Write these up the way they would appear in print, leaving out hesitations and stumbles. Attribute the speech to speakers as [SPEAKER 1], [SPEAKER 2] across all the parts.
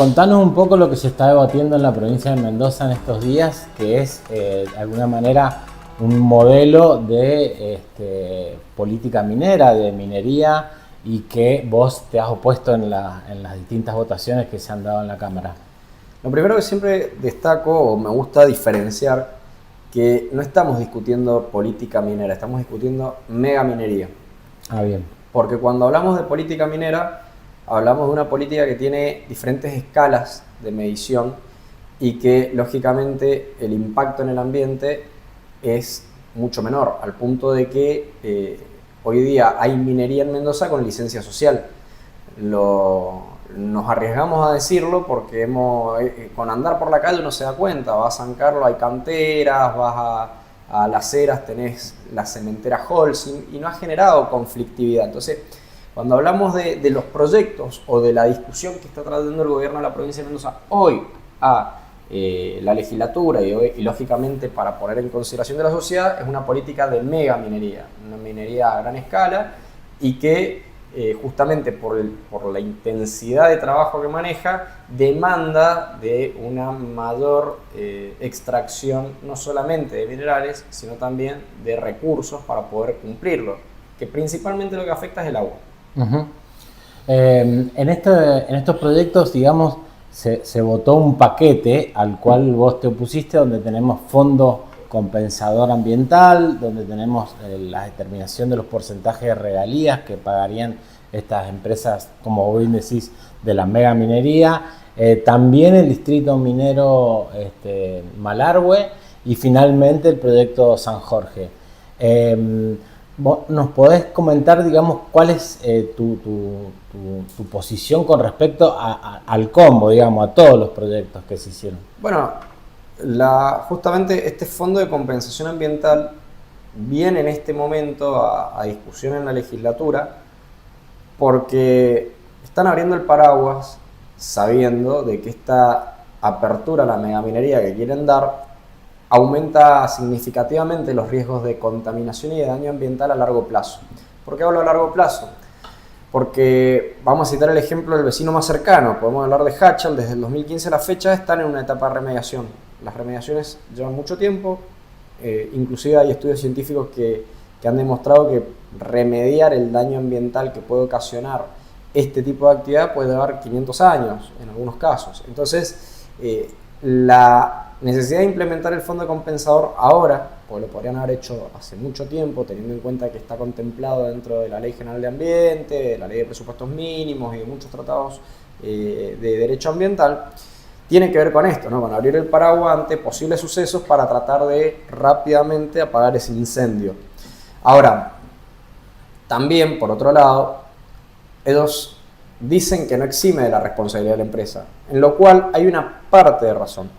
[SPEAKER 1] contanos un poco lo que se está debatiendo en la provincia de Mendoza en estos días, que es de alguna manera un modelo de política minera, de minería, y que vos te has opuesto en las distintas votaciones que se han dado en la Cámara.
[SPEAKER 2] Lo primero que siempre destaco o me gusta diferenciar que no estamos discutiendo política minera, estamos discutiendo megaminería.
[SPEAKER 1] Ah, bien.
[SPEAKER 2] Porque cuando hablamos de política minera, hablamos de una política que tiene diferentes escalas de medición y que lógicamente el impacto en el ambiente es mucho menor, al punto de que hoy día hay minería en Mendoza con licencia social. Nos arriesgamos a decirlo porque con andar por la calle uno se da cuenta, vas a San Carlos, hay canteras, vas a Las Heras, tenés la cementera Holcim y no ha generado conflictividad. Entonces, cuando hablamos de los proyectos o de la discusión que está tratando el gobierno de la provincia de Mendoza hoy a la legislatura y lógicamente para poner en consideración de la sociedad, es una política de megaminería, una minería a gran escala y que justamente por la intensidad de trabajo que maneja, demanda de una mayor extracción no solamente de minerales, sino también de recursos para poder cumplirlo, que principalmente lo que afecta es el agua.
[SPEAKER 1] Uh-huh. En estos proyectos, digamos, se votó un paquete al cual vos te opusiste, donde tenemos fondo compensador ambiental, donde tenemos la determinación de los porcentajes de regalías que pagarían estas empresas, como vos decís, de la megaminería, también el distrito minero Malargüe y finalmente el proyecto San Jorge. ¿Vos nos podés comentar, digamos, cuál es tu posición con respecto al combo, digamos, a todos los proyectos que se hicieron?
[SPEAKER 2] Bueno, justamente este fondo de compensación ambiental viene en este momento a discusión en la legislatura porque están abriendo el paraguas sabiendo de que esta apertura a la megaminería que quieren dar aumenta significativamente los riesgos de contaminación y de daño ambiental a largo plazo. ¿Por qué hablo a largo plazo? Porque vamos a citar el ejemplo del vecino más cercano, podemos hablar de Hachal, desde el 2015 a la fecha están en una etapa de remediación. Las remediaciones llevan mucho tiempo, inclusive hay estudios científicos que han demostrado que remediar el daño ambiental que puede ocasionar este tipo de actividad puede llevar 500 años en algunos casos. Entonces, la necesidad de implementar el fondo compensador ahora, pues lo podrían haber hecho hace mucho tiempo, teniendo en cuenta que está contemplado dentro de la Ley General de Ambiente, de la Ley de Presupuestos Mínimos y de muchos tratados de derecho ambiental, tiene que ver con esto, ¿no? Con abrir el paraguas ante posibles sucesos para tratar de rápidamente apagar ese incendio. Ahora, también, por otro lado, ellos dicen que no exime de la responsabilidad de la empresa, en lo cual hay una parte de razón.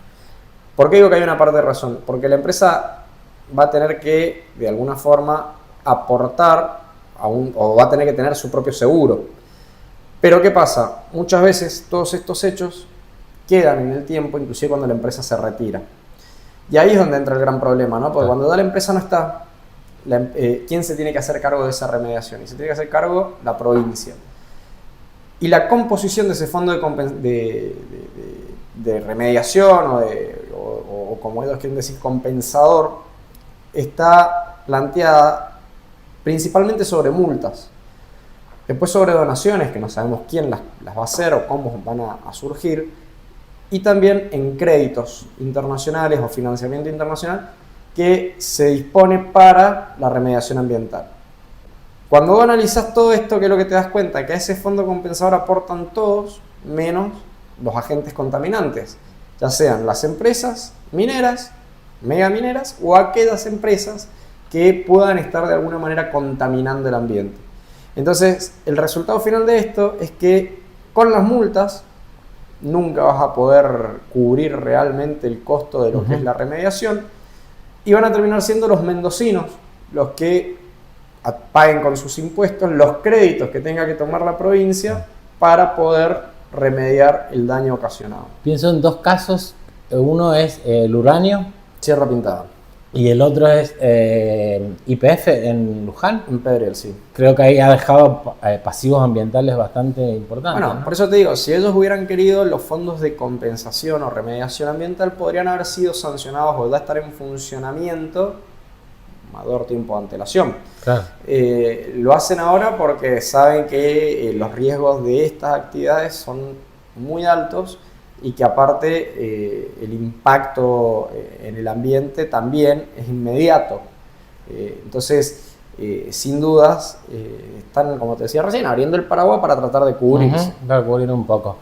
[SPEAKER 2] ¿Por qué digo que hay una parte de razón? Porque la empresa va a tener que, de alguna forma, aportar o va a tener que tener su propio seguro. Pero ¿qué pasa? Muchas veces todos estos hechos quedan en el tiempo, inclusive cuando la empresa se retira. Y ahí es donde entra el gran problema, ¿no? Porque cuando ya la empresa no está, ¿quién se tiene que hacer cargo de esa remediación? Y se tiene que hacer cargo la provincia. Y la composición de ese fondo de remediación o como ellos quieren decir, compensador, está planteada principalmente sobre multas. Después sobre donaciones, que no sabemos quién las va a hacer o cómo van a surgir. Y también en créditos internacionales o financiamiento internacional que se dispone para la remediación ambiental. Cuando vos analizás todo esto, ¿qué es lo que te das cuenta? Que a ese fondo compensador aportan todos menos los agentes contaminantes, ya sean las empresas mineras, megamineras o aquellas empresas que puedan estar de alguna manera contaminando el ambiente. Entonces, el resultado final de esto es que con las multas nunca vas a poder cubrir realmente el costo de lo que es la remediación y van a terminar siendo los mendocinos los que paguen con sus impuestos los créditos que tenga que tomar la provincia para poder remediar el daño ocasionado.
[SPEAKER 1] Pienso en dos casos. Uno es el uranio.
[SPEAKER 2] Sierra Pintada.
[SPEAKER 1] Y el otro es YPF en Luján.
[SPEAKER 2] En Pedriel, sí.
[SPEAKER 1] Creo que ahí ha dejado pasivos ambientales bastante importantes.
[SPEAKER 2] Bueno,
[SPEAKER 1] ¿no?
[SPEAKER 2] por eso te digo, si ellos hubieran querido, los fondos de compensación o remediación ambiental podrían haber sido sancionados o ya estar en funcionamiento mayor tiempo de antelación.
[SPEAKER 1] Claro.
[SPEAKER 2] Lo hacen ahora porque saben que los riesgos de estas actividades son muy altos y que aparte el impacto en el ambiente también es inmediato. Entonces, sin dudas, están, como te decía recién, abriendo el paraguas para tratar de cubrirse.
[SPEAKER 1] Para cubrir un poco.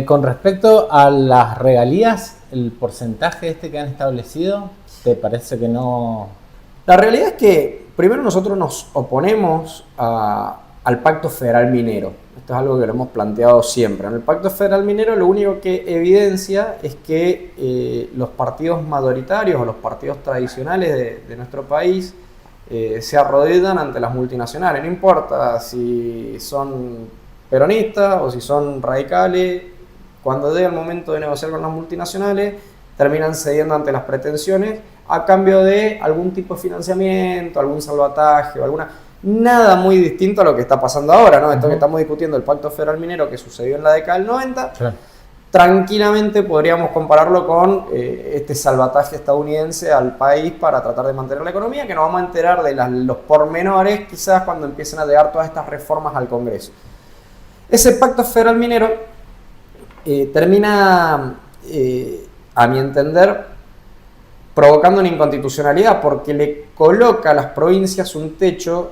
[SPEAKER 1] Con respecto a las regalías, el porcentaje que han establecido, ¿te parece que no...?
[SPEAKER 2] La realidad es que primero nosotros nos oponemos al Pacto Federal Minero. Esto es algo que lo hemos planteado siempre. En el Pacto Federal Minero lo único que evidencia es que los partidos mayoritarios o los partidos tradicionales de nuestro país se arrodillan ante las multinacionales. No importa si son peronistas o si son radicales, cuando llega el momento de negociar con las multinacionales, terminan cediendo ante las pretensiones a cambio de algún tipo de financiamiento, algún salvataje o alguna... Nada muy distinto a lo que está pasando ahora, ¿no? Esto que estamos discutiendo, el Pacto Federal Minero que sucedió en la década del 90, claro. Tranquilamente podríamos compararlo con este salvataje estadounidense al país para tratar de mantener la economía, que nos vamos a enterar de los pormenores quizás cuando empiecen a llegar todas estas reformas al Congreso. Ese Pacto Federal Minero termina, a mi entender, provocando una inconstitucionalidad porque le coloca a las provincias un techo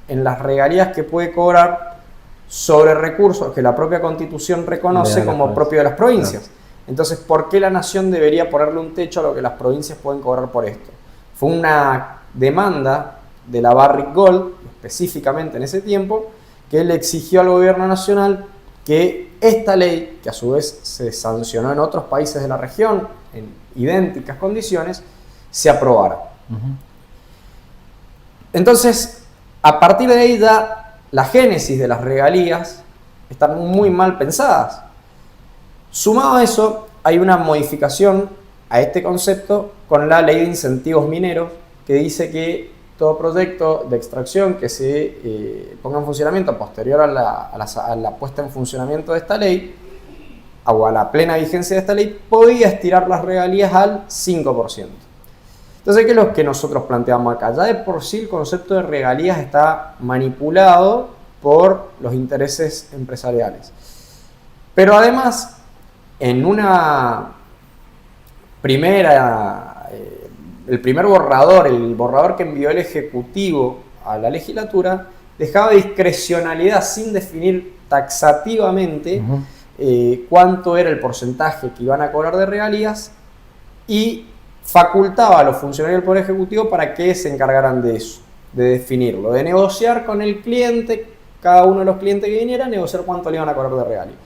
[SPEAKER 2] en las regalías que puede cobrar sobre recursos que la propia Constitución reconoce como propio de las provincias. Claro. Entonces, ¿por qué la nación debería ponerle un techo a lo que las provincias pueden cobrar por esto? Fue una demanda de la Barrick Gold, específicamente en ese tiempo, que le exigió al gobierno nacional que esta ley, que a su vez se sancionó en otros países de la región, en idénticas condiciones, se aprobara. Entonces, a partir de ahí ya la génesis de las regalías están muy mal pensadas. Sumado a eso, hay una modificación a este concepto con la ley de incentivos mineros que dice que todo proyecto de extracción que se ponga en funcionamiento posterior a la puesta en funcionamiento de esta ley o a la plena vigencia de esta ley, podía estirar las regalías al 5%. Entonces, ¿qué es lo que nosotros planteamos acá? Ya de por sí el concepto de regalías está manipulado por los intereses empresariales. Pero además, en una primera, el primer borrador, el borrador que envió el Ejecutivo a la legislatura, dejaba discrecionalidad sin definir taxativamente cuánto era el porcentaje que iban a cobrar de regalías y facultaba a los funcionarios del Poder Ejecutivo para que se encargaran de eso, de definirlo, de negociar con el cliente, cada uno de los clientes que viniera, negociar cuánto le iban a cobrar de regalías.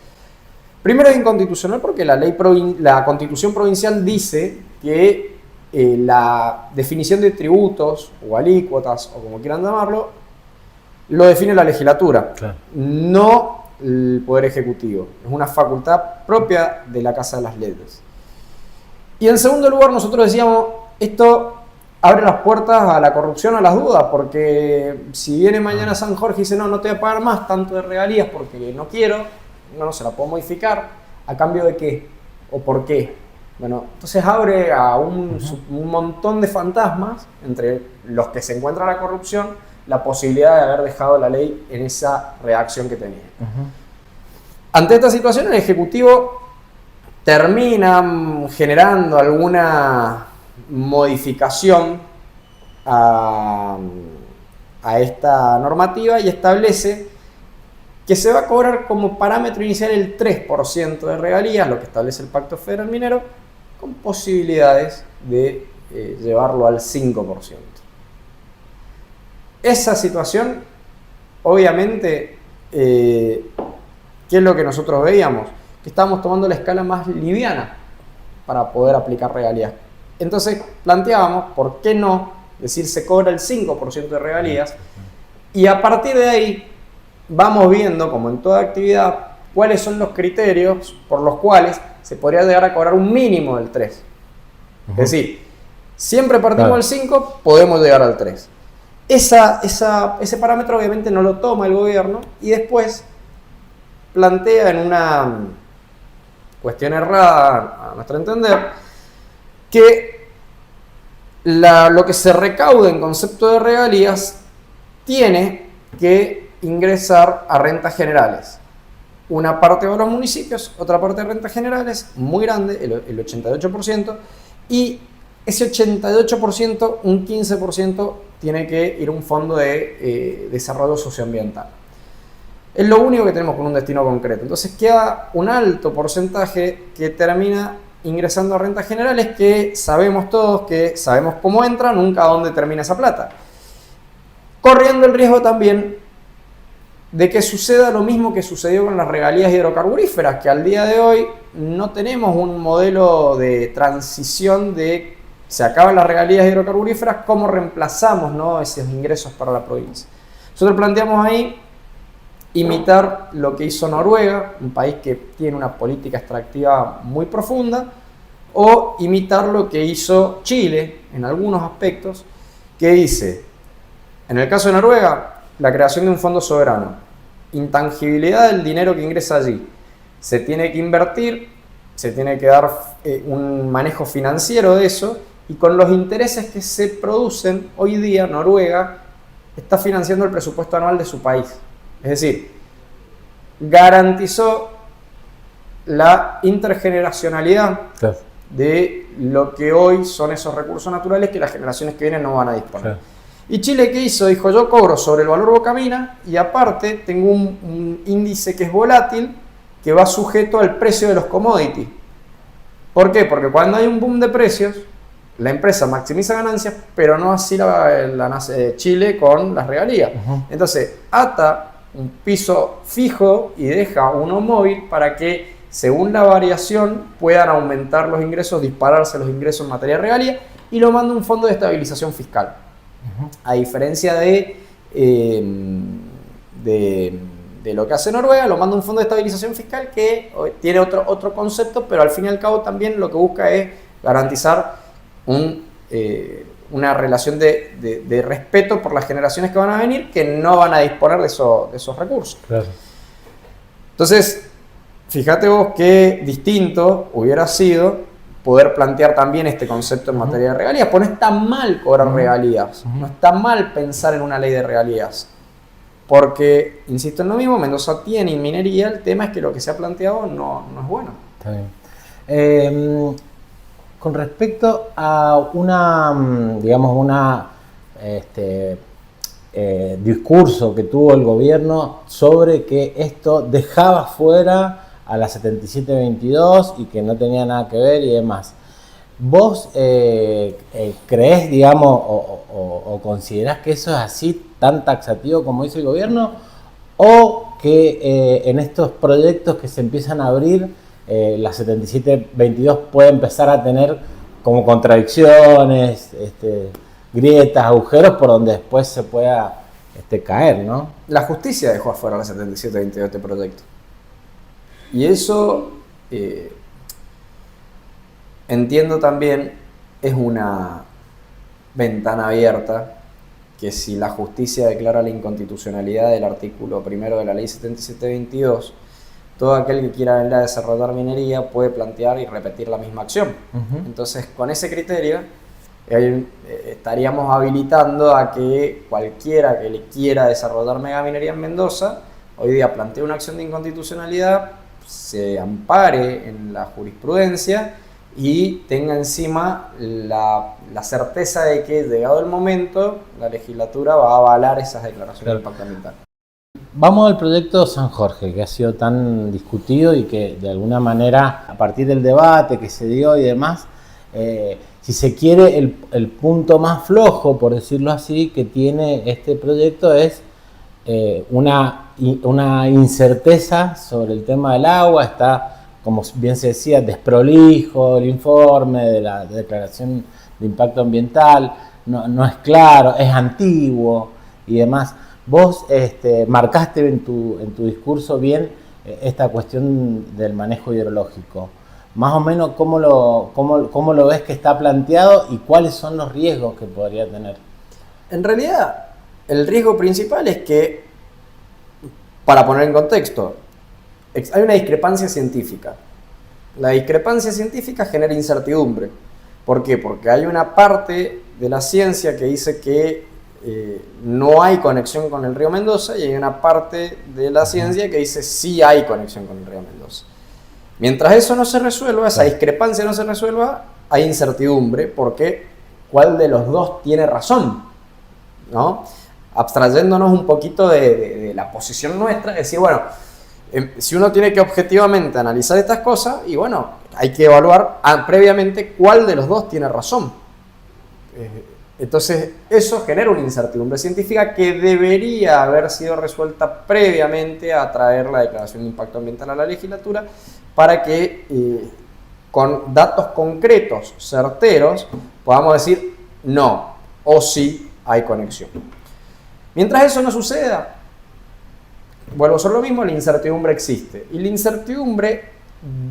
[SPEAKER 2] Primero es inconstitucional porque la Constitución provincial dice que la definición de tributos o alícuotas, o como quieran llamarlo, lo define la legislatura, claro. No el Poder Ejecutivo. Es una facultad propia de la Casa de las Leyes. Y en segundo lugar, nosotros decíamos, esto abre las puertas a la corrupción, a las dudas, porque si viene mañana San Jorge y dice, no te voy a pagar más tanto de regalías porque no quiero, no se la puedo modificar, ¿a cambio de qué? ¿O por qué? Bueno, entonces abre a un montón de fantasmas, entre los que se encuentra la corrupción, la posibilidad de haber dejado la ley en esa redacción que tenía. Ante esta situación, el Ejecutivo termina generando alguna modificación a esta normativa y establece que se va a cobrar como parámetro inicial el 3% de regalías, lo que establece el Pacto Federal Minero, con posibilidades de llevarlo al 5%. Esa situación, obviamente, ¿qué es lo que nosotros veíamos? Que estábamos tomando la escala más liviana para poder aplicar regalías. Entonces planteábamos, ¿por qué no decir se cobra el 5% de regalías? Y a partir de ahí vamos viendo, como en toda actividad, cuáles son los criterios por los cuales se podría llegar a cobrar un mínimo del 3%. Es decir, Siempre partimos
[SPEAKER 1] Claro.
[SPEAKER 2] del 5, podemos llegar al 3. Ese parámetro obviamente no lo toma el gobierno y después plantea en una cuestión errada, a nuestro entender, que lo que se recaude en concepto de regalías tiene que ingresar a rentas generales. Una parte va a los municipios, otra parte de rentas generales, muy grande, el 88%, y ese 88%, un 15%, tiene que ir a un fondo de desarrollo socioambiental. Es lo único que tenemos con un destino concreto. Entonces queda un alto porcentaje que termina ingresando a rentas generales, que sabemos todos, que sabemos cómo entra, nunca a dónde termina esa plata. Corriendo el riesgo también de que suceda lo mismo que sucedió con las regalías hidrocarburíferas, que al día de hoy no tenemos un modelo de transición de se acaban las regalías hidrocarburíferas, ¿cómo reemplazamos, ¿no?, esos ingresos para la provincia? Nosotros planteamos ahí imitar lo que hizo Noruega, un país que tiene una política extractiva muy profunda, o imitar lo que hizo Chile en algunos aspectos, que dice, en el caso de Noruega, la creación de un fondo soberano, intangibilidad del dinero que ingresa allí, se tiene que invertir, se tiene que dar un manejo financiero de eso, y con los intereses que se producen, hoy día Noruega está financiando el presupuesto anual de su país. Es decir, garantizó la intergeneracionalidad de lo que hoy son esos recursos naturales que las generaciones que vienen no van a disponer. Claro. ¿Y Chile qué hizo? Dijo, yo cobro sobre el valor Bocamina y aparte tengo un índice que es volátil que va sujeto al precio de los commodities. ¿Por qué? Porque cuando hay un boom de precios, la empresa maximiza ganancias, pero no así Chile con las regalías. Entonces, ata un piso fijo y deja uno móvil para que, según la variación, puedan aumentar los ingresos, dispararse los ingresos en materia de regalía, y lo manda un fondo de estabilización fiscal. A diferencia de lo que hace Noruega, lo manda un fondo de estabilización fiscal que tiene otro concepto, pero al fin y al cabo también lo que busca es garantizar una relación de respeto por las generaciones que van a venir, que no van a disponer de esos recursos. Claro. Entonces, fíjate vos qué distinto hubiera sido poder plantear también este concepto en materia de regalías, porque no está mal cobrar regalías, no está mal pensar en una ley de regalías, porque, insisto en lo mismo, Mendoza tiene minería, el tema es que lo que se ha planteado no es bueno.
[SPEAKER 1] Está bien. Con respecto a discurso que tuvo el gobierno sobre que esto dejaba fuera a la 7722 y que no tenía nada que ver y demás. ¿Vos creés, digamos, o considerás que eso es así, tan taxativo como dice el gobierno? ¿O que en estos proyectos que se empiezan a abrir, la 7722 puede empezar a tener como contradicciones, grietas, agujeros por donde después se pueda caer, ¿no?
[SPEAKER 2] La justicia dejó afuera la 7722 de este proyecto. Y eso, entiendo también, es una ventana abierta que si la justicia declara la inconstitucionalidad del artículo primero de la ley 7722, todo aquel que quiera venir a desarrollar minería puede plantear y repetir la misma acción. Entonces, con ese criterio, estaríamos habilitando a que cualquiera que le quiera desarrollar megaminería en Mendoza, hoy día plantee una acción de inconstitucionalidad, se ampare en la jurisprudencia y tenga encima la certeza de que, llegado el momento, la legislatura va a avalar esas declaraciones de impacto ambiental.
[SPEAKER 1] Vamos al proyecto San Jorge, que ha sido tan discutido y que de alguna manera, a partir del debate que se dio y demás, si se quiere, el punto más flojo, por decirlo así, que tiene este proyecto es una incerteza sobre el tema del agua. Está, como bien se decía, desprolijo el informe de la declaración de impacto ambiental, no es claro, es antiguo y demás. Vos marcaste en tu discurso bien esta cuestión del manejo hidrológico. más o menos cómo lo ves que está planteado y cuáles son los riesgos que podría tener.
[SPEAKER 2] En realidad, el riesgo principal es que, para poner en contexto, hay una discrepancia científica. La discrepancia científica genera incertidumbre. ¿Por qué? Porque hay una parte de la ciencia que dice que no hay conexión con el río Mendoza y hay una parte de la ciencia que dice sí hay conexión con el río Mendoza. Mientras eso no se resuelva, esa discrepancia no se resuelva, hay incertidumbre porque ¿cuál de los dos tiene razón? ¿No? Abstrayéndonos un poquito de la posición nuestra, decir, bueno, si uno tiene que objetivamente analizar estas cosas, y bueno, hay que evaluar previamente cuál de los dos tiene razón. Entonces, eso genera una incertidumbre científica que debería haber sido resuelta previamente a traer la declaración de impacto ambiental a la legislatura para que con datos concretos, certeros, podamos decir no o sí hay conexión. Mientras eso no suceda, vuelvo a hacer lo mismo, la incertidumbre existe. Y la incertidumbre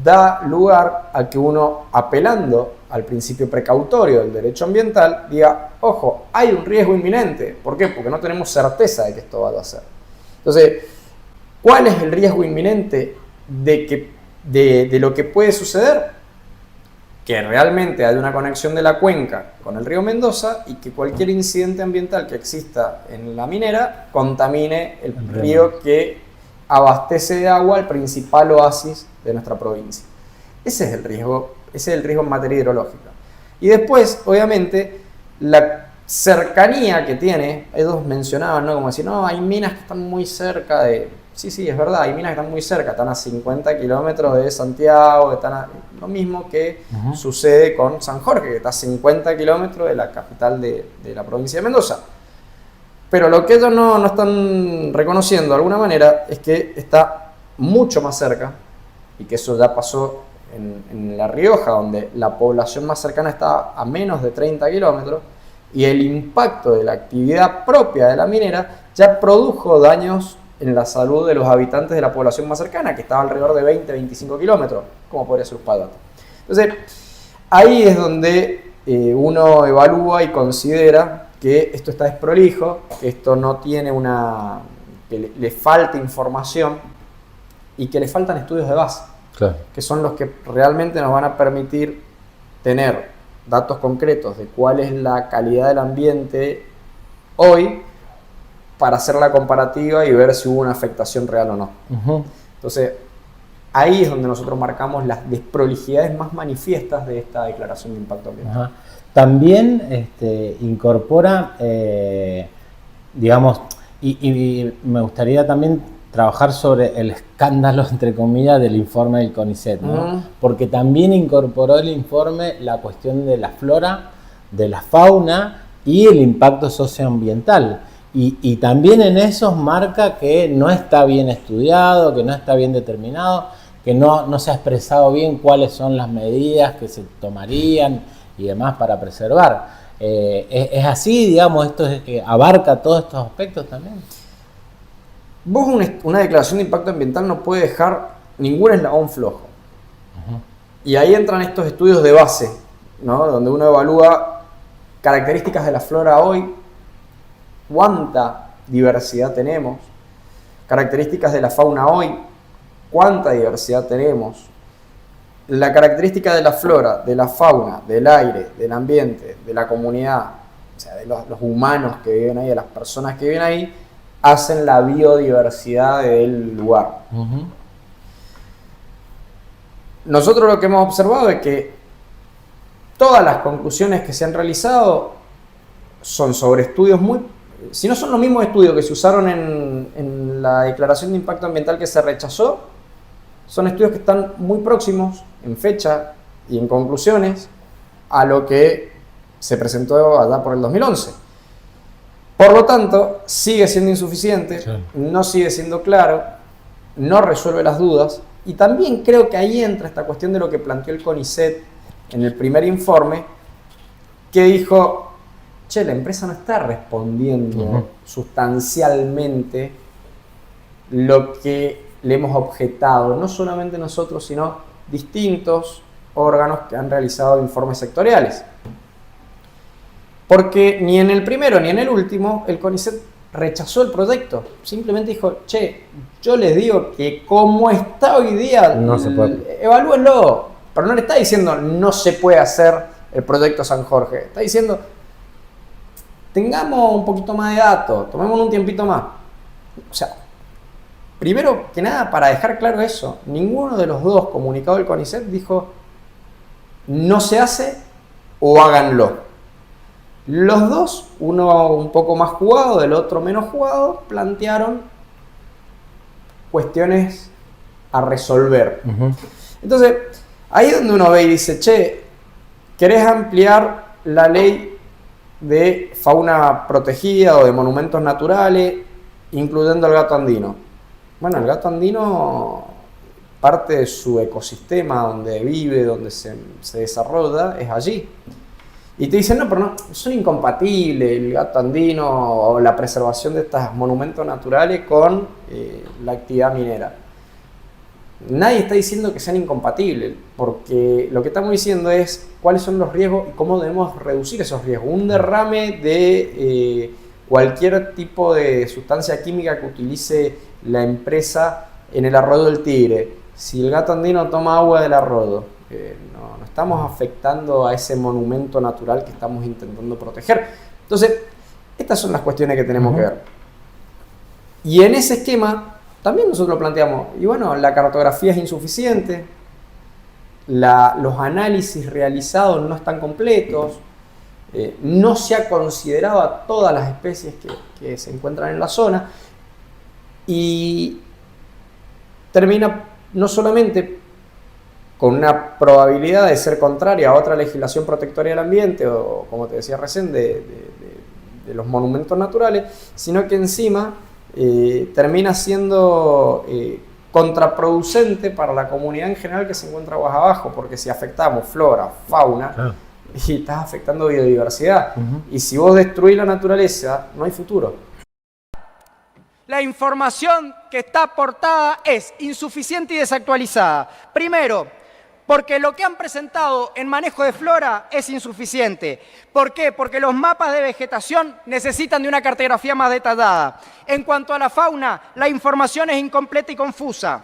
[SPEAKER 2] da lugar a que uno, apelando al principio precautorio del derecho ambiental, diga, ojo, hay un riesgo inminente. ¿Por qué? Porque no tenemos certeza de que esto vaya a ser. Entonces, ¿cuál es el riesgo inminente de lo que puede suceder? Que realmente hay una conexión de la cuenca con el río Mendoza y que cualquier incidente ambiental que exista en la minera contamine el río que abastece de agua el principal oasis de nuestra provincia. Ese es el riesgo en materia hidrológica. Y después, obviamente, la cercanía que tiene, ellos mencionaban, ¿no? Como decir, no, hay minas que están muy cerca de... Sí, es verdad, hay minas que están muy cerca, están a 50 kilómetros de Santiago, lo mismo que sucede con San Jorge, que está a 50 kilómetros de la capital de la provincia de Mendoza. Pero lo que ellos no están reconociendo de alguna manera es que está mucho más cerca, y que eso ya pasó en La Rioja, donde la población más cercana está a menos de 30 kilómetros, y el impacto de la actividad propia de la minera ya produjo daños en la salud de los habitantes de la población más cercana, que estaba alrededor de 20-25 kilómetros, como podría ser Uspallata. Entonces, ahí es donde uno evalúa y considera que esto está desprolijo, que esto no tiene que le falta información y que le faltan estudios de base, claro, que son los que realmente nos van a permitir tener datos concretos de cuál es la calidad del ambiente hoy, para hacer la comparativa y ver si hubo una afectación real o no. Entonces, ahí es donde nosotros marcamos las desprolijidades más manifiestas de esta declaración de impacto ambiental.
[SPEAKER 1] También incorpora, digamos, y me gustaría también trabajar sobre el escándalo, entre comillas, del informe del CONICET, ¿no? Porque también incorporó el informe la cuestión de la flora, de la fauna y el impacto socioambiental. Y también en esos marca que no está bien estudiado, que no está bien determinado, que no se ha expresado bien cuáles son las medidas que se tomarían y demás para preservar. ¿Es así, digamos, esto es que abarca todos estos aspectos también?
[SPEAKER 2] Vos una declaración de impacto ambiental no puede dejar ningún eslabón flojo. Y ahí entran estos estudios de base, ¿no? Donde uno evalúa características de la flora hoy, cuánta diversidad tenemos, características de la fauna hoy, cuánta diversidad tenemos, la característica de la flora, de la fauna, del aire, del ambiente, de la comunidad, o sea, de los humanos que viven ahí, de las personas que viven ahí, hacen la biodiversidad del lugar. Nosotros lo que hemos observado es que todas las conclusiones que se han realizado son sobre estudios si no son los mismos estudios que se usaron en la declaración de impacto ambiental que se rechazó, son estudios que están muy próximos en fecha y en conclusiones a lo que se presentó allá por el 2011. Por lo tanto, sigue siendo insuficiente, sí, no sigue siendo claro, no resuelve las dudas, y también creo que ahí entra esta cuestión de lo que planteó el CONICET en el primer informe, que dijo, la empresa no está respondiendo sustancialmente lo que le hemos objetado, no solamente nosotros, sino distintos órganos que han realizado informes sectoriales. Porque ni en el primero ni en el último el CONICET rechazó el proyecto. Simplemente dijo, che, yo les digo que como está hoy día,
[SPEAKER 1] no se puede.
[SPEAKER 2] Evalúenlo. Pero no le está diciendo no se puede hacer el proyecto San Jorge. Está diciendo, tengamos un poquito más de datos, tomemos un tiempito más. O sea, primero que nada, para dejar claro eso, ninguno de los dos comunicados del CONICET dijo no se hace o háganlo. Los dos, uno un poco más jugado, el otro menos jugado, plantearon cuestiones a resolver. Entonces, ahí es donde uno ve y dice, che, ¿querés ampliar la ley de fauna protegida o de monumentos naturales, incluyendo el gato andino? Bueno, el gato andino, parte de su ecosistema donde vive, donde se desarrolla, es allí. Y te dicen, no, pero no, son incompatibles el gato andino o la preservación de estos monumentos naturales con la actividad minera. Nadie está diciendo que sean incompatibles, porque lo que estamos diciendo es cuáles son los riesgos y cómo debemos reducir esos riesgos. Un derrame de cualquier tipo de sustancia química que utilice la empresa en el arroyo del Tigre. Si el gato andino toma agua del arroyo, no estamos afectando a ese monumento natural que estamos intentando proteger. Entonces, estas son las cuestiones que tenemos que ver. Y en ese esquema también nosotros planteamos, y bueno, la cartografía es insuficiente, los análisis realizados no están completos, no se ha considerado a todas las especies que se encuentran en la zona, y termina no solamente con una probabilidad de ser contraria a otra legislación protectora del ambiente, o como te decía recién, de los monumentos naturales, sino que encima termina siendo contraproducente para la comunidad en general que se encuentra aguas abajo, porque si afectamos flora, fauna, y estás afectando biodiversidad, y si vos destruís la naturaleza, no hay futuro.
[SPEAKER 3] La información que está aportada es insuficiente y desactualizada. Primero, porque lo que han presentado en manejo de flora es insuficiente. ¿Por qué? Porque los mapas de vegetación necesitan de una cartografía más detallada. En cuanto a la fauna, la información es incompleta y confusa.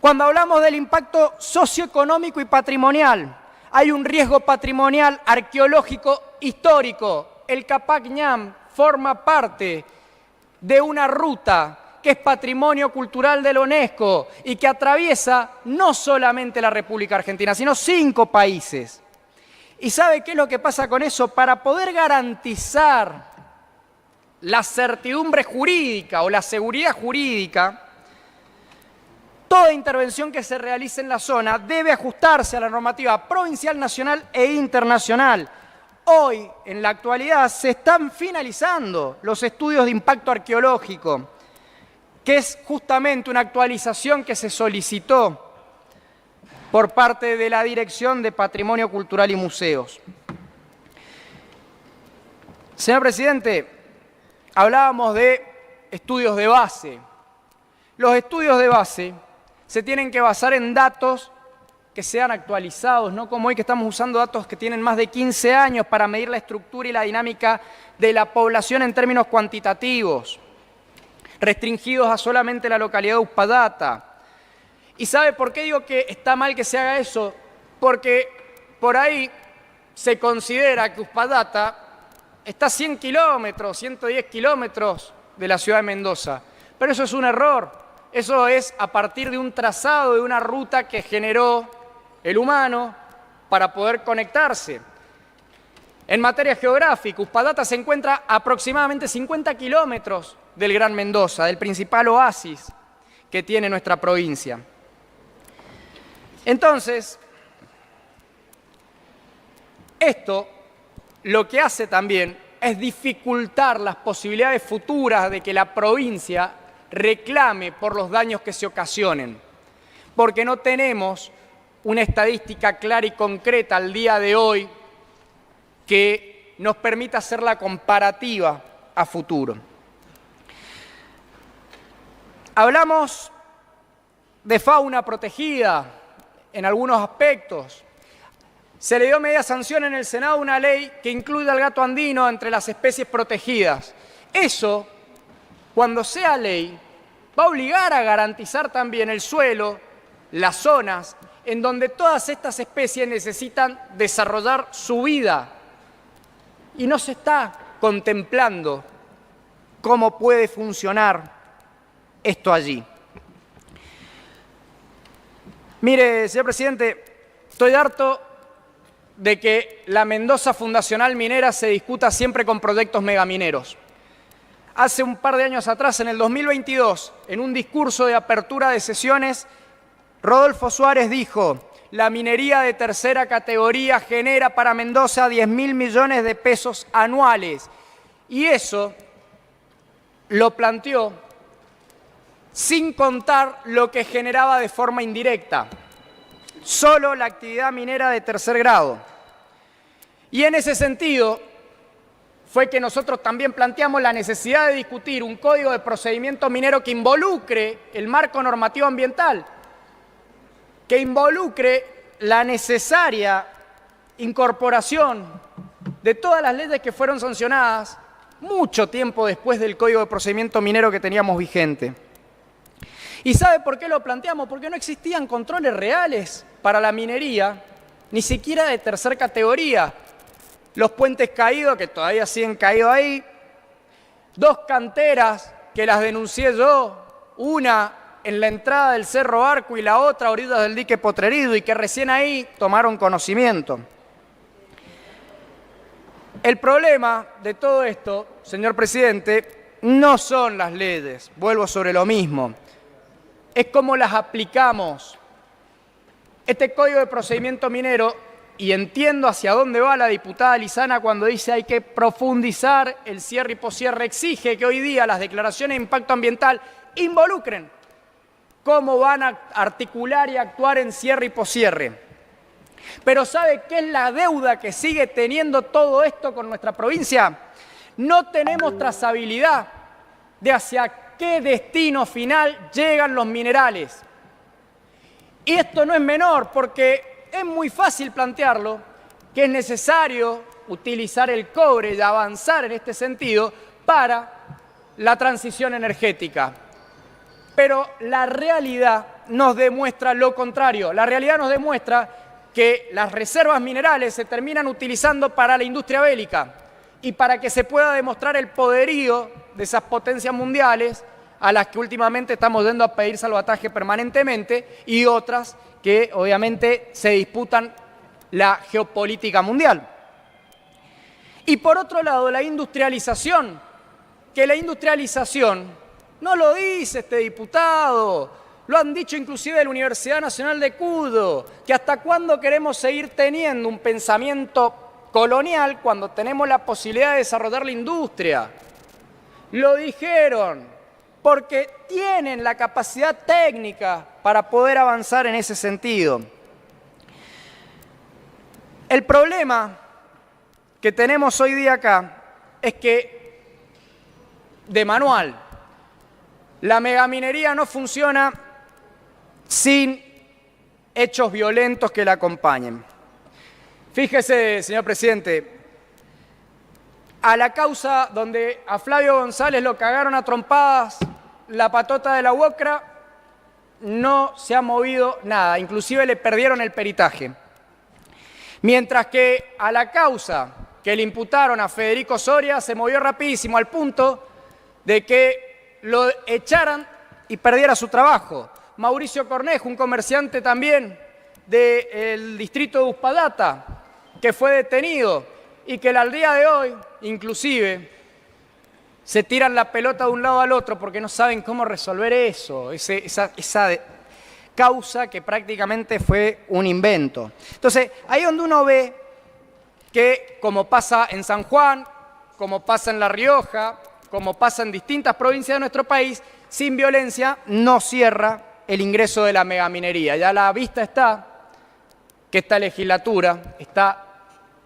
[SPEAKER 3] Cuando hablamos del impacto socioeconómico y patrimonial, hay un riesgo patrimonial arqueológico histórico. El Capac Ñam forma parte de una ruta que es patrimonio cultural de la UNESCO y que atraviesa no solamente la República Argentina, sino 5 países. ¿Y sabe qué es lo que pasa con eso? Para poder garantizar la certidumbre jurídica o la seguridad jurídica, toda intervención que se realice en la zona debe ajustarse a la normativa provincial, nacional e internacional. Hoy, en la actualidad, se están finalizando los estudios de impacto arqueológico, que es justamente una actualización que se solicitó por parte de la Dirección de Patrimonio Cultural y Museos. Señor presidente, hablábamos de estudios de base. Los estudios de base se tienen que basar en datos que sean actualizados, no como hoy que estamos usando datos que tienen más de 15 años para medir la estructura y la dinámica de la población en términos cuantitativos, restringidos a solamente la localidad de Uspallata. ¿Y sabe por qué digo que está mal que se haga eso? Porque por ahí se considera que Uspallata está a 100 kilómetros, 110 kilómetros de la ciudad de Mendoza. Pero eso es un error. Eso es a partir de un trazado, de una ruta que generó el humano para poder conectarse. En materia geográfica, Uspallata se encuentra a aproximadamente 50 kilómetros del Gran Mendoza, del principal oasis que tiene nuestra provincia. Entonces, esto lo que hace también es dificultar las posibilidades futuras de que la provincia reclame por los daños que se ocasionen, porque no tenemos una estadística clara y concreta al día de hoy que nos permita hacer la comparativa a futuro. Hablamos de fauna protegida en algunos aspectos. Se le dio media sanción en el Senado a una ley que incluye al gato andino entre las especies protegidas. Eso, cuando sea ley, va a obligar a garantizar también el suelo, las zonas en donde todas estas especies necesitan desarrollar su vida. Y no se está contemplando cómo puede funcionar esto allí. Mire, señor presidente, estoy harto de que la Mendoza Fundacional Minera se discuta siempre con proyectos megamineros. Hace un par de años atrás, en el 2022, en un discurso de apertura de sesiones, Rodolfo Suárez dijo: la minería de tercera categoría genera para Mendoza 10.000 millones de pesos anuales. Y eso lo planteó sin contar lo que generaba de forma indirecta, solo la actividad minera de tercer grado. Y en ese sentido fue que nosotros también planteamos la necesidad de discutir un código de procedimiento minero que involucre el marco normativo ambiental, que involucre la necesaria incorporación de todas las leyes que fueron sancionadas mucho tiempo después del código de procedimiento minero que teníamos vigente. ¿Y sabe por qué lo planteamos? Porque no existían controles reales para la minería, ni siquiera de tercera categoría. Los puentes caídos, que todavía siguen caídos ahí, 2 canteras que las denuncié yo, una en la entrada del Cerro Arco y la otra a orillas del dique Potrerido, y que recién ahí tomaron conocimiento. El problema de todo esto, señor presidente, no son las leyes, vuelvo sobre lo mismo, es cómo las aplicamos. Este código de procedimiento minero, y entiendo hacia dónde va la diputada Lizana cuando dice hay que profundizar el cierre y poscierre, exige que hoy día las declaraciones de impacto ambiental involucren cómo van a articular y actuar en cierre y poscierre. Pero ¿sabe qué es la deuda que sigue teniendo todo esto con nuestra provincia? No tenemos trazabilidad de hacia qué destino final llegan los minerales. Y esto no es menor, porque es muy fácil plantearlo, que es necesario utilizar el cobre y avanzar en este sentido para la transición energética. Pero la realidad nos demuestra lo contrario. La realidad nos demuestra que las reservas minerales se terminan utilizando para la industria bélica y para que se pueda demostrar el poderío de esas potencias mundiales a las que últimamente estamos yendo a pedir salvataje permanentemente, y otras que obviamente se disputan la geopolítica mundial. Y por otro lado, la industrialización, que la industrialización no lo dice este diputado, lo han dicho inclusive de la Universidad Nacional de Cuyo, que hasta cuándo queremos seguir teniendo un pensamiento colonial cuando tenemos la posibilidad de desarrollar la industria. Lo dijeron, porque tienen la capacidad técnica para poder avanzar en ese sentido. El problema que tenemos hoy día acá es que, de manual, la megaminería no funciona sin hechos violentos que la acompañen. Fíjese, señor presidente, a la causa donde a Flavio González lo cagaron a trompadas la patota de la UOCRA, no se ha movido nada, inclusive le perdieron el peritaje. Mientras que a la causa que le imputaron a Federico Soria se movió rapidísimo al punto de que lo echaran y perdiera su trabajo. Mauricio Cornejo, un comerciante también del distrito de Uspallata, que fue detenido y que al día de hoy, inclusive, se tiran la pelota de un lado al otro porque no saben cómo resolver eso, esa causa que prácticamente fue un invento. Entonces, ahí donde uno ve que, como pasa en San Juan, como pasa en La Rioja, como pasa en distintas provincias de nuestro país, sin violencia no cierra el ingreso de la megaminería. Ya a la vista está que esta legislatura está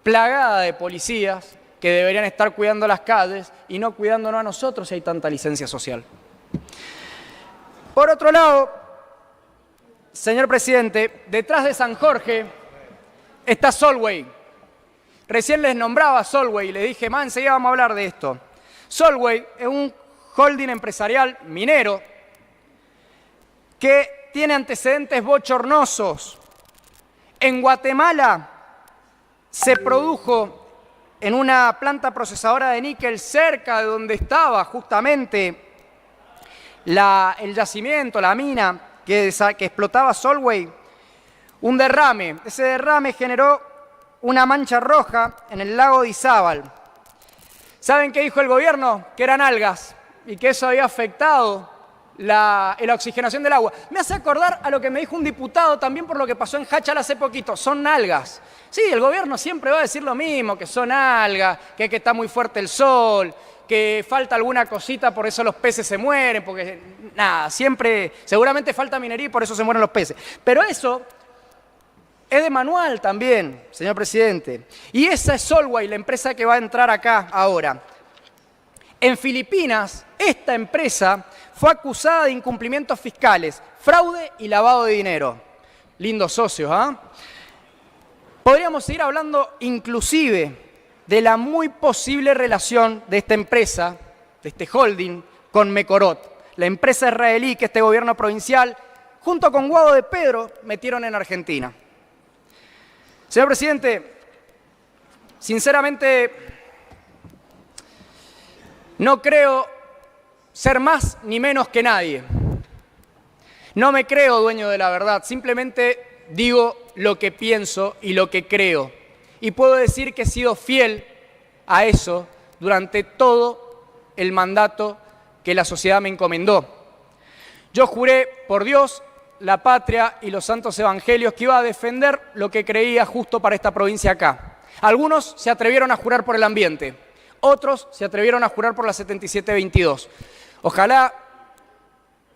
[SPEAKER 3] plagada de policías que deberían estar cuidando las calles y no cuidándonos a nosotros si hay tanta licencia social. Por otro lado, señor presidente, detrás de San Jorge está Solway. Recién les nombraba Solway y les dije, enseguida vamos a hablar de esto. Solway es un holding empresarial minero que tiene antecedentes bochornosos. En Guatemala se produjo en una planta procesadora de níquel cerca de donde estaba justamente el yacimiento, la mina que explotaba Solway, un derrame. Ese derrame generó una mancha roja en el lago de Izábal. ¿Saben qué dijo el gobierno? Que eran algas y que eso había afectado la oxigenación del agua. Me hace acordar a lo que me dijo un diputado también por lo que pasó en Hachal hace poquito. Son algas. Sí, el gobierno siempre va a decir lo mismo, que son algas, que está muy fuerte el sol, que falta alguna cosita, por eso los peces se mueren, porque nada, siempre, seguramente falta minería y por eso se mueren los peces. Pero eso es de manual también, señor presidente. Y esa es Solway, la empresa que va a entrar acá ahora. En Filipinas, esta empresa fue acusada de incumplimientos fiscales, fraude y lavado de dinero. Lindos socios, ¿ah? Podríamos seguir hablando inclusive de la muy posible relación de esta empresa, de este holding, con Mekorot, la empresa israelí que este gobierno provincial, junto con Guado de Pedro, metieron en Argentina. Señor presidente, sinceramente no creo ser más ni menos que nadie. No me creo dueño de la verdad, simplemente digo lo que pienso y lo que creo. Y puedo decir que he sido fiel a eso durante todo el mandato que la sociedad me encomendó. Yo juré por Dios, la patria y los santos evangelios que iba a defender lo que creía justo para esta provincia acá. Algunos se atrevieron a jurar por el ambiente, otros se atrevieron a jurar por la 7722. Ojalá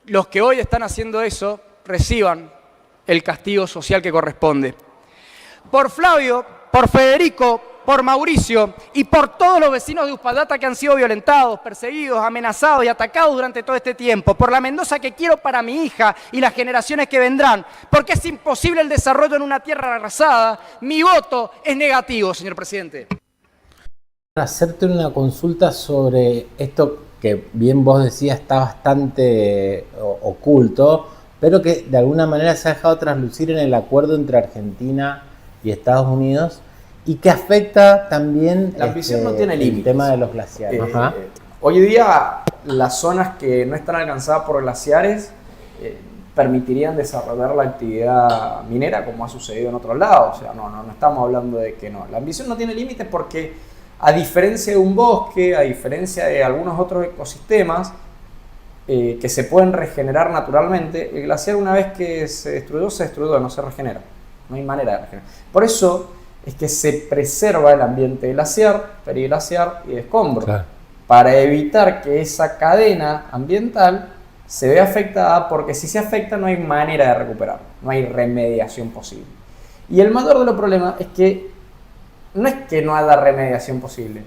[SPEAKER 3] los que hoy están haciendo eso reciban el castigo social que corresponde. Por Flavio, por Federico, por Mauricio y por todos los vecinos de Uspallata que han sido violentados, perseguidos, amenazados y atacados durante todo este tiempo, por la Mendoza que quiero para mi hija y las generaciones que vendrán, porque es imposible el desarrollo en una tierra arrasada, mi voto es negativo, señor presidente.
[SPEAKER 1] Hacerte una consulta sobre esto que bien vos decías está bastante oculto, pero que de alguna manera se ha dejado traslucir en el acuerdo entre Argentina y Estados Unidos y que afecta también
[SPEAKER 2] la ambición no tiene límites.
[SPEAKER 1] El tema de los glaciares.
[SPEAKER 2] Hoy día las zonas que no están alcanzadas por glaciares permitirían desarrollar la actividad minera como ha sucedido en otros lados. O sea, no estamos hablando de que no. La ambición no tiene límites porque a diferencia de un bosque, a diferencia de algunos otros ecosistemas que se pueden regenerar naturalmente, el glaciar una vez que se destruyó, no se regenera. No hay manera de regenerar. Por eso es que se preserva el ambiente glaciar, periglaciar y de escombro, claro, para evitar que esa cadena ambiental se vea afectada, porque si se afecta no hay manera de recuperarlo, no hay remediación posible. Y el mayor de los problemas es que no es que no haya remediación posible,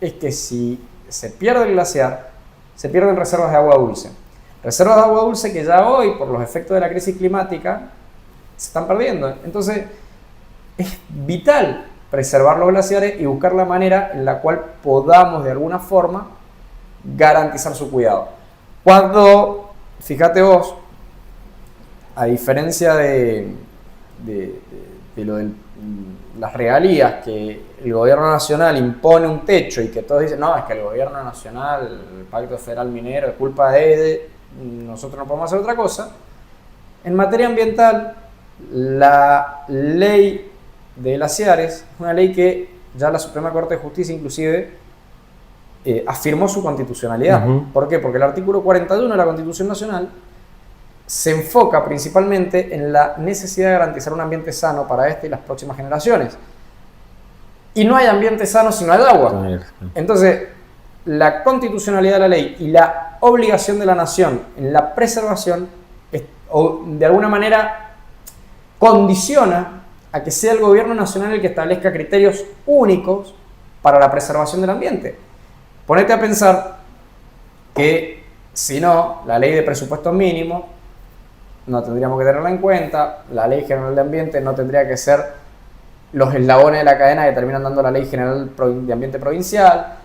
[SPEAKER 2] es que si se pierde el glaciar, se pierden reservas de agua dulce. Reservas de agua dulce que ya hoy, por los efectos de la crisis climática, se están perdiendo. Entonces, es vital preservar los glaciares y buscar la manera en la cual podamos, de alguna forma, garantizar su cuidado. Cuando, fíjate vos, a diferencia de lo de las regalías, que el gobierno nacional impone un techo y que todos dicen, no, es que el gobierno nacional, el Pacto Federal Minero, es culpa de nosotros no podemos hacer otra cosa. En materia ambiental, la ley de glaciares es una ley que ya la Suprema Corte de Justicia inclusive afirmó su constitucionalidad. ¿Por qué? Porque el artículo 41 de la Constitución Nacional se enfoca principalmente en la necesidad de garantizar un ambiente sano para esta y las próximas generaciones. Y no hay ambiente sano si no hay agua. Entonces, la constitucionalidad de la ley y la obligación de la nación en la preservación, de alguna manera, condiciona a que sea el gobierno nacional el que establezca criterios únicos para la preservación del ambiente. Ponete a pensar que, si no, la ley de presupuestos mínimos no tendríamos que tenerla en cuenta, la Ley General de Ambiente no tendría que ser los eslabones de la cadena que terminan dando la Ley General de Ambiente Provincial,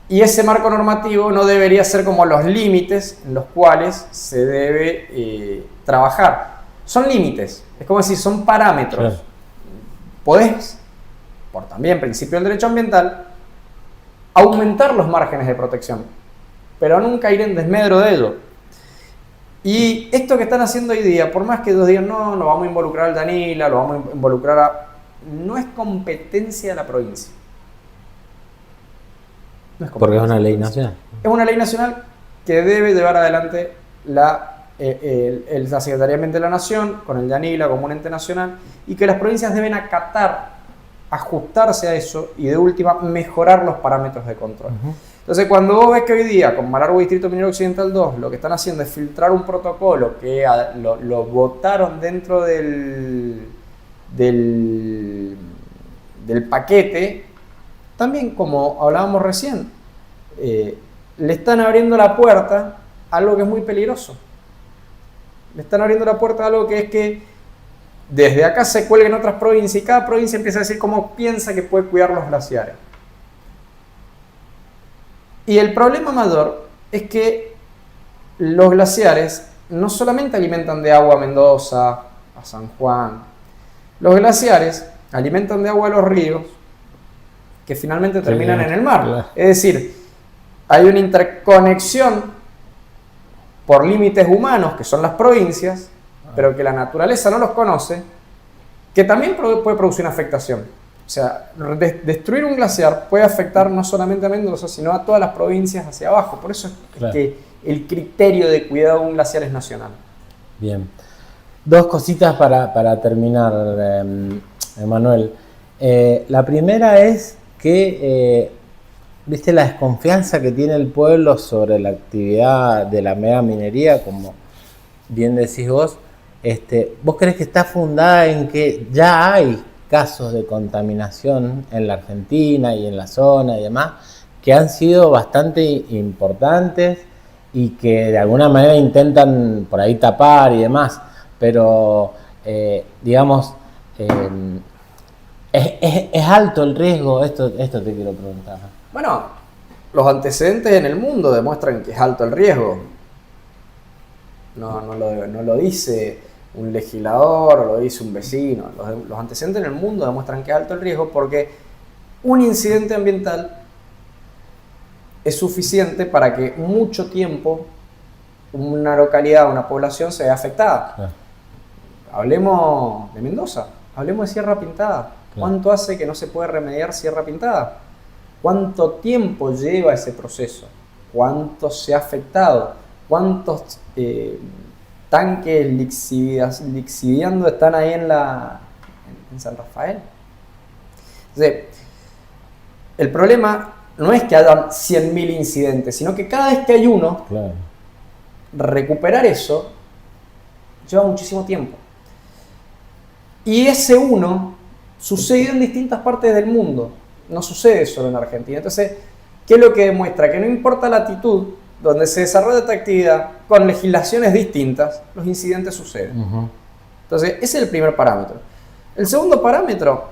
[SPEAKER 2] y ese marco normativo no debería ser como los límites en los cuales se debe trabajar. Son límites, es como decir, son parámetros.
[SPEAKER 1] Claro.
[SPEAKER 2] Podés, por también principio del derecho ambiental, aumentar los márgenes de protección, pero nunca ir en desmedro de ello. Y esto que están haciendo hoy día, por más que ellos digan, no, no vamos a involucrar al Danila, lo vamos a involucrar a... No es competencia de la provincia. No es
[SPEAKER 1] Porque es una ley
[SPEAKER 2] competencia.
[SPEAKER 1] nacional.
[SPEAKER 2] Es una ley nacional que debe llevar adelante la Secretaría de Ambiente de la Nación, con el Danila como un ente nacional, y que las provincias deben acatar, ajustarse a eso y de última mejorar los parámetros de control. Entonces, cuando vos ves que hoy día, con Malargüe Distrito Minero Occidental 2, lo que están haciendo es filtrar un protocolo que lo votaron dentro del paquete, también, como hablábamos recién, le están abriendo la puerta a algo que es muy peligroso. Le están abriendo la puerta a algo que es que desde acá se cuelguen otras provincias y cada provincia empieza a decir cómo piensa que puede cuidar los glaciares. Y el problema mayor es que los glaciares no solamente alimentan de agua a Mendoza, a San Juan, los glaciares alimentan de agua a los ríos que finalmente terminan en el mar.
[SPEAKER 1] Claro.
[SPEAKER 2] Es decir, hay una interconexión por límites humanos, que son las provincias, pero que la naturaleza no los conoce, que también puede producir una afectación. O sea, destruir un glaciar puede afectar no solamente a Mendoza, sino a todas las provincias hacia abajo. Por eso es
[SPEAKER 1] Claro.
[SPEAKER 2] que el criterio de cuidado de un glaciar es nacional.
[SPEAKER 1] Bien. Dos cositas para terminar, Emanuel. La primera es que, viste la desconfianza que tiene el pueblo sobre la actividad de la mega minería, como bien decís vos. ¿Vos crees que está fundada en que ya hay casos de contaminación en la Argentina y en la zona y demás, que han sido bastante importantes y que de alguna manera intentan por ahí tapar y demás, pero digamos, ¿es alto el riesgo? Esto te quiero preguntar.
[SPEAKER 2] Bueno, los antecedentes en el mundo demuestran que es alto el riesgo. No lo dice un legislador o lo dice un vecino. Los antecedentes en el mundo demuestran que es alto el riesgo porque un incidente ambiental es suficiente para que mucho tiempo una localidad, una población se vea afectada.
[SPEAKER 1] Claro.
[SPEAKER 2] Hablemos de Mendoza, hablemos de Sierra Pintada.
[SPEAKER 1] Claro.
[SPEAKER 2] ¿Cuánto hace que no se puede remediar Sierra Pintada? ¿Cuánto tiempo lleva ese proceso? ¿Cuánto se ha afectado? ¿Cuántos tanques lixiviando están ahí en San Rafael? Entonces, el problema no es que haya 100.000 incidentes, sino que cada vez que hay uno,
[SPEAKER 1] Claro.
[SPEAKER 2] recuperar eso lleva muchísimo tiempo. Y ese uno sucede en distintas partes del mundo, no sucede solo en Argentina. Entonces, ¿qué es lo que demuestra? Que no importa la latitud donde se desarrolla esta actividad, con legislaciones distintas, los incidentes suceden.
[SPEAKER 1] Uh-huh.
[SPEAKER 2] Entonces, ese es el primer parámetro. El segundo parámetro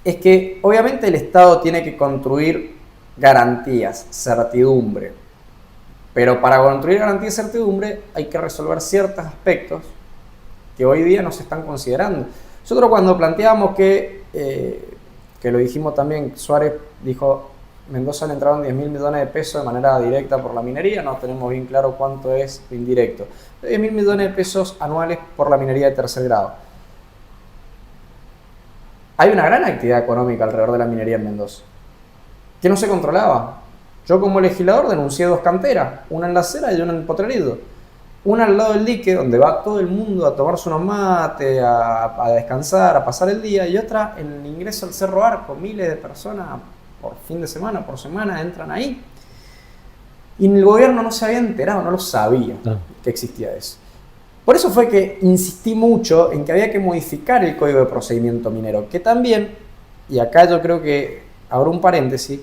[SPEAKER 2] es que obviamente el Estado tiene que construir garantías, certidumbre. Pero para construir garantías y certidumbre hay que resolver ciertos aspectos que hoy día no se están considerando. Nosotros cuando planteamos que lo dijimos también, Suárez dijo, Mendoza le entraron 10.000 millones de pesos de manera directa por la minería, no tenemos bien claro cuánto es indirecto. 10.000 millones de pesos anuales por la minería de tercer grado. Hay una gran actividad económica alrededor de la minería en Mendoza, que no se controlaba. Yo como legislador denuncié 2 canteras, una en La Cera y una en Potrerillo. Una al lado del dique, donde va todo el mundo a tomarse unos mates, a descansar, a pasar el día, y otra en el ingreso al Cerro Arco. Miles de personas por fin de semana, por semana, entran ahí. Y el gobierno no se había enterado, no lo sabía que existía eso. Por eso fue que insistí mucho en que había que modificar el Código de Procedimiento Minero, que también, y acá yo creo que abro un paréntesis,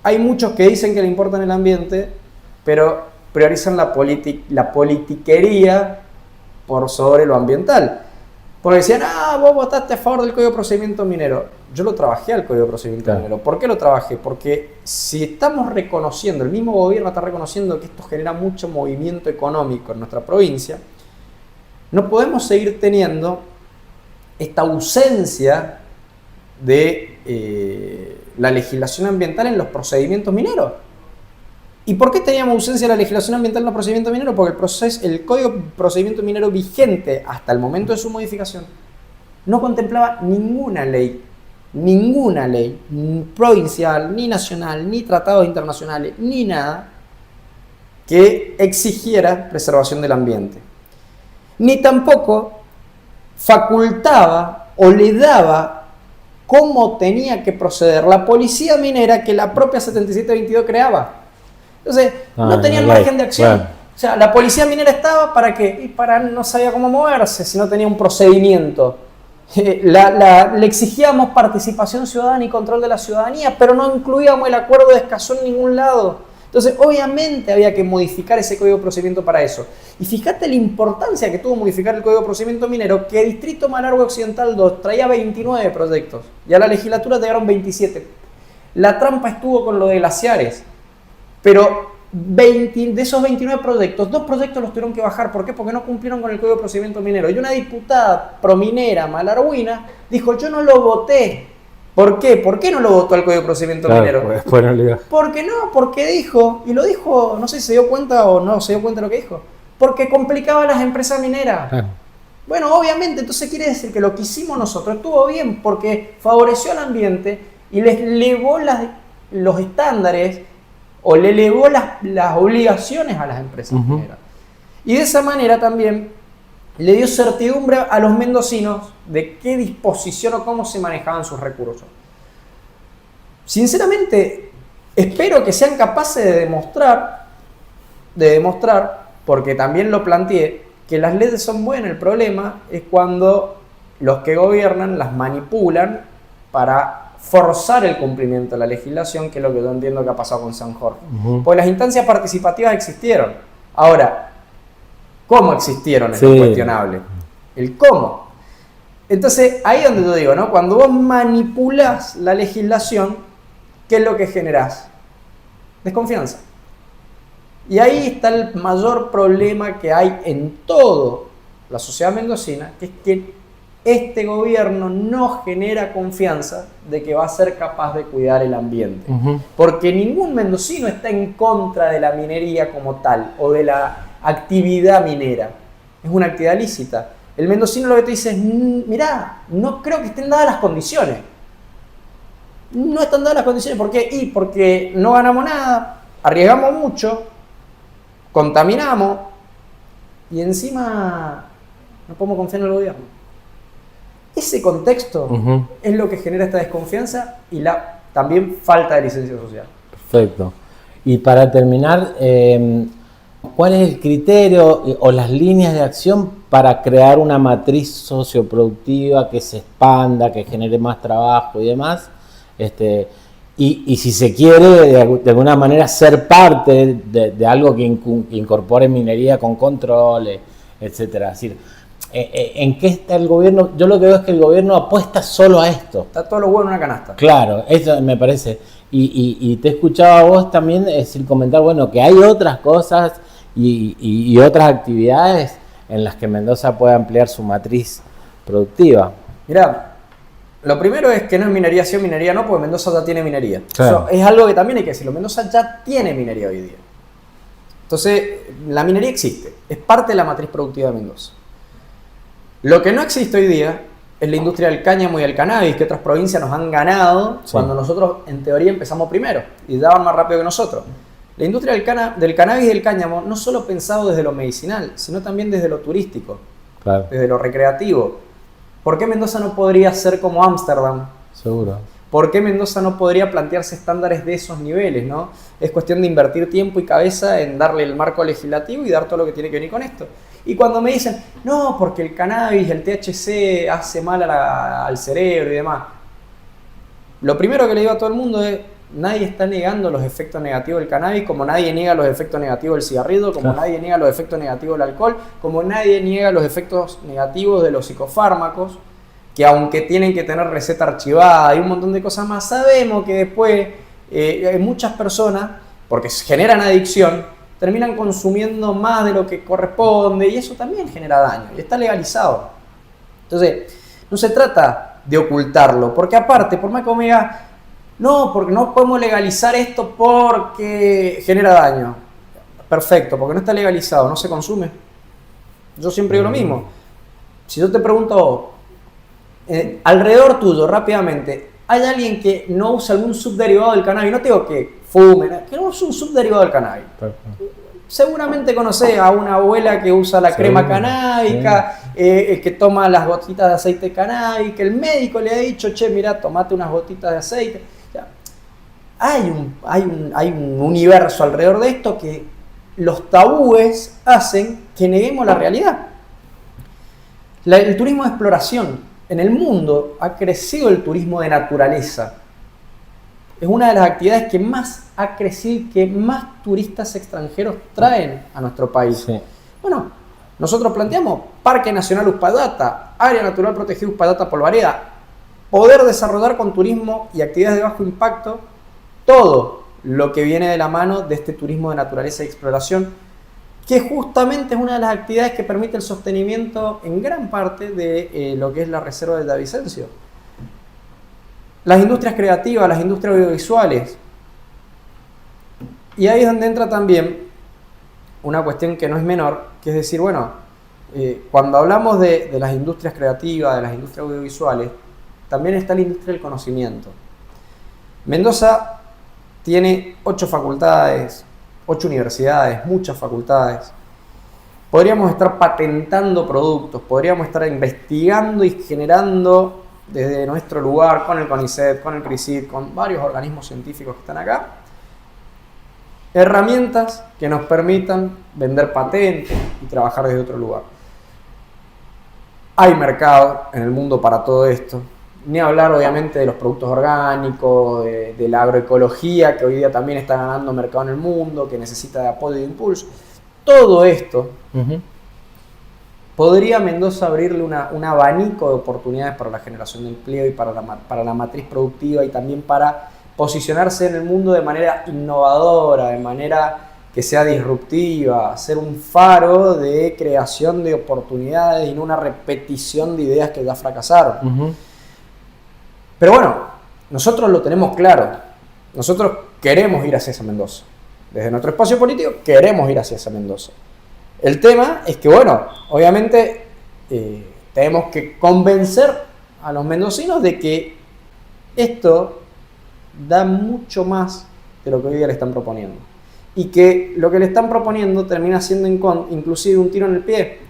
[SPEAKER 2] hay muchos que dicen que le importan el ambiente, pero priorizan la politiquería por sobre lo ambiental. Porque decían, vos votaste a favor del Código de Procedimiento Minero. Yo lo trabajé al Código de Procedimiento Minero. ¿Por qué lo trabajé? Porque si estamos reconociendo, el mismo gobierno está reconociendo que esto genera mucho movimiento económico en nuestra provincia, no podemos seguir teniendo esta ausencia de la legislación ambiental en los procedimientos mineros. ¿Y por qué teníamos ausencia de la legislación ambiental en los procedimientos mineros? Porque el Código de Procedimiento Minero vigente hasta el momento de su modificación no contemplaba ninguna ley provincial, ni nacional, ni tratados internacionales, ni nada que exigiera preservación del ambiente. Ni tampoco facultaba o le daba cómo tenía que proceder la policía minera que la propia 7722 creaba. Entonces, no tenían margen de acción. Bueno. O sea, la policía minera estaba ¿para qué? Y no sabía cómo moverse, si no tenía un procedimiento. Le exigíamos participación ciudadana y control de la ciudadanía, pero no incluíamos el acuerdo de Escazú en ningún lado. Entonces, obviamente había que modificar ese Código de Procedimiento para eso. Y fíjate la importancia que tuvo modificar el Código de Procedimiento Minero, que Distrito Malargüe Occidental 2 traía 29 proyectos, y a la legislatura llegaron 27. La trampa estuvo con lo de glaciares. Pero de esos 29 proyectos, 2 proyectos los tuvieron que bajar. ¿Por qué? Porque no cumplieron con el Código de Procedimiento Minero. Y una diputada prominera malargüina dijo, yo no lo voté. ¿Por qué? ¿Por qué no lo votó el Código de Procedimiento Minero?
[SPEAKER 1] Después no le iba.
[SPEAKER 2] Porque dijo, y lo dijo, no sé si se dio cuenta o no se dio cuenta de lo que dijo, porque complicaba a las empresas mineras. Bueno, obviamente, entonces quiere decir que lo que hicimos nosotros estuvo bien, porque favoreció al ambiente y les elevó los estándares, o le elevó las obligaciones a las empresas mineras. Y de esa manera también le dio certidumbre a los mendocinos de qué disposición o cómo se manejaban sus recursos. Sinceramente, espero que sean capaces de demostrar, porque también lo planteé, que las leyes son buenas. El problema es cuando los que gobiernan las manipulan para forzar el cumplimiento de la legislación, que es lo que yo entiendo que ha pasado con San Jorge. Porque las instancias participativas existieron. Ahora, ¿cómo existieron? Es lo cuestionable. El cómo. Entonces, ahí es donde yo digo, ¿no? Cuando vos manipulás la legislación, ¿qué es lo que generás? Desconfianza. Y ahí está el mayor problema que hay en toda la sociedad mendocina, que es que este gobierno no genera confianza de que va a ser capaz de cuidar el ambiente. Porque ningún mendocino está en contra de la minería como tal, o de la actividad minera. Es una actividad lícita. El mendocino lo que te dice es, mirá, no creo que estén dadas las condiciones. No están dadas las condiciones. ¿Por qué? Porque no ganamos nada, arriesgamos mucho, contaminamos, y encima no podemos confiar en el gobierno. Ese contexto es lo que genera esta desconfianza y también falta de licencia social.
[SPEAKER 1] Perfecto. Y para terminar, ¿cuál es el criterio o las líneas de acción para crear una matriz socioproductiva que se expanda, que genere más trabajo y demás? Y si se quiere, de alguna manera, ser parte de algo que incorpore minería con controles, etcétera. Es decir, ¿en qué está el gobierno? Yo lo que veo es que el gobierno apuesta solo a esto.
[SPEAKER 2] Está todo lo bueno en una canasta.
[SPEAKER 1] Claro, eso me parece. Y te escuchaba a vos también comentar, bueno, que hay otras cosas y otras actividades en las que Mendoza puede ampliar su matriz productiva.
[SPEAKER 2] Mirá, lo primero es que no es minería sí o minería no, porque Mendoza ya tiene minería.
[SPEAKER 1] Claro.
[SPEAKER 2] Eso es algo que también hay que decirlo. Mendoza ya tiene minería hoy día. Entonces, la minería existe. Es parte de la matriz productiva de Mendoza. Lo que no existe hoy día es la industria del cáñamo y del cannabis, que otras provincias nos han ganado cuando nosotros, en teoría, empezamos primero y daban más rápido que nosotros. La industria del cannabis y del cáñamo no solo pensado desde lo medicinal, sino también desde lo turístico, desde lo recreativo. ¿Por qué Mendoza no podría ser como Ámsterdam?
[SPEAKER 1] Seguro.
[SPEAKER 2] ¿Por qué Mendoza no podría plantearse estándares de esos niveles, ¿no? Es cuestión de invertir tiempo y cabeza en darle el marco legislativo y dar todo lo que tiene que venir con esto. Y cuando me dicen, no, porque el cannabis, el THC hace mal al cerebro y demás. Lo primero que le digo a todo el mundo es, nadie está negando los efectos negativos del cannabis, como nadie niega los efectos negativos del cigarrillo, como nadie niega los efectos negativos del alcohol, como nadie niega los efectos negativos de los psicofármacos, que aunque tienen que tener receta archivada y un montón de cosas más, sabemos que después muchas personas, porque generan adicción, terminan consumiendo más de lo que corresponde y eso también genera daño y está legalizado. Entonces, no se trata de ocultarlo, porque aparte, por más que me diga, no, porque no podemos legalizar esto porque genera daño. Perfecto, porque no está legalizado, no se consume. Yo siempre digo lo mismo. Si yo te pregunto, alrededor tuyo, rápidamente, ¿hay alguien que no usa algún subderivado del cannabis? No te digo que fume, que no usa un subderivado del cannabis. Perfecto. Seguramente conocés a una abuela que usa la crema canábica, que toma las gotitas de aceite canábico, que el médico le ha dicho, che, mira, tomate unas gotitas de aceite. O sea, hay un universo alrededor de esto que los tabúes hacen que neguemos la realidad. El turismo de exploración. En el mundo ha crecido el turismo de naturaleza. Es una de las actividades que más ha crecido y que más turistas extranjeros traen a nuestro país. Sí. Bueno, nosotros planteamos Parque Nacional Uspallata, Área Natural Protegida Uspallata Polvareda, poder desarrollar con turismo y actividades de bajo impacto todo lo que viene de la mano de este turismo de naturaleza y exploración, que justamente es una de las actividades que permite el sostenimiento en gran parte de lo que es la reserva de Villavicencio. Las industrias creativas, las industrias audiovisuales. Y ahí es donde entra también una cuestión que no es menor, que es decir, bueno, cuando hablamos de las industrias creativas, de las industrias audiovisuales, también está la industria del conocimiento. Mendoza tiene 8 facultades, 8 universidades, muchas facultades. Podríamos estar patentando productos, podríamos estar investigando y generando desde nuestro lugar, con el CONICET, con el CRISIT, con varios organismos científicos que están acá, herramientas que nos permitan vender patentes y trabajar desde otro lugar. Hay mercado en el mundo para todo esto, ni hablar obviamente de los productos orgánicos, de la agroecología, que hoy día también está ganando mercado en el mundo, que necesita de apoyo y de impulso. Todo esto podría Mendoza abrirle un abanico de oportunidades para la generación de empleo y para la matriz productiva y también para posicionarse en el mundo de manera innovadora, de manera que sea disruptiva, ser un faro de creación de oportunidades y no una repetición de ideas que ya fracasaron. Pero bueno, nosotros lo tenemos claro. Nosotros queremos ir hacia esa Mendoza. Desde nuestro espacio político queremos ir hacia esa Mendoza. El tema es que, bueno, obviamente tenemos que convencer a los mendocinos de que esto da mucho más de lo que hoy día le están proponiendo. Y que lo que le están proponiendo termina siendo inclusive un tiro en el pie.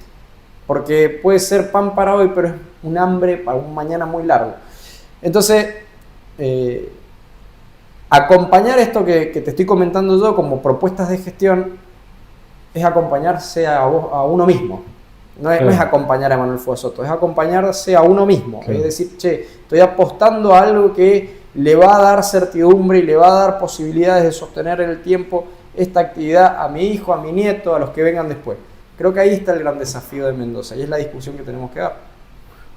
[SPEAKER 2] Porque puede ser pan para hoy, pero es un hambre para un mañana muy largo. Entonces, acompañar esto que te estoy comentando yo como propuestas de gestión es acompañarse a uno mismo. No es acompañar a Manuel Fuga Soto, es acompañarse a uno mismo. Es decir, che, estoy apostando a algo que le va a dar certidumbre y le va a dar posibilidades de sostener en el tiempo esta actividad a mi hijo, a mi nieto, a los que vengan después. Creo que ahí está el gran desafío de Mendoza y es la discusión que tenemos que dar.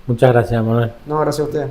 [SPEAKER 1] Muchas gracias, Manuel.
[SPEAKER 2] No, gracias a ustedes.